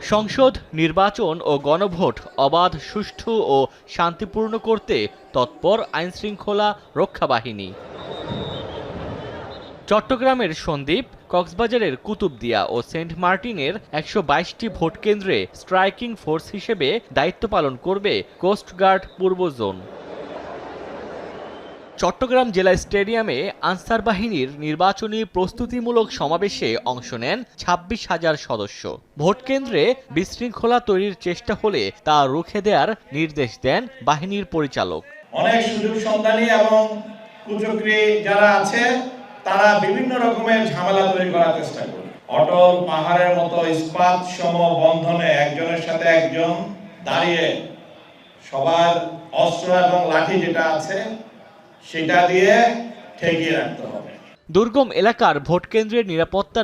সংসদ নির্বাচন ও গণভোট অবাধ, সুষ্ঠু ও শান্তিপূর্ণ করতে তৎপর আইনশৃঙ্খলা রক্ষা বাহিনী। চট্টগ্রামের সন্দ্বীপ, কক্সবাজারের কুতুবদিয়া ও সেন্ট মার্টিনের ১২২টি ভোট কেন্দ্রে স্ট্রাইকিং ফোর্স হিসেবে দায়িত্ব পালন করবে কোস্টগার্ড পূর্ব জোন। চট্টগ্রাম জেলা স্টেডিয়ামে আনসার বাহিনীর নির্বাচনী প্রস্তুতিমূলক সমাবেশে অংশ নেন ২৬,০০০ সদস্য। ভোট কেন্দ্রে বিশৃঙ্খলা তৈরির চেষ্টা হলে তা রুখে দেওয়ার নির্দেশ দেন বাহিনীর পরিচালক। অনেক সুযোগ সন্ধানী এবং কুচক্রী যারা আছে তারা বিভিন্ন রকমের ঝামেলা তৈরি করার চেষ্টা করে। অটল পাহাড়ের মতো ইস্পাত সম বন্ধনে একজনের সাথে একজন দাঁড়িয়ে সবার অস্ত্র এবং লাঠি যেটা আছে সেটা দিয়ে ঠেকিয়ে রাখতে হবে। দুর্গম এলাকার ভোট কেন্দ্রের নিরাপত্তা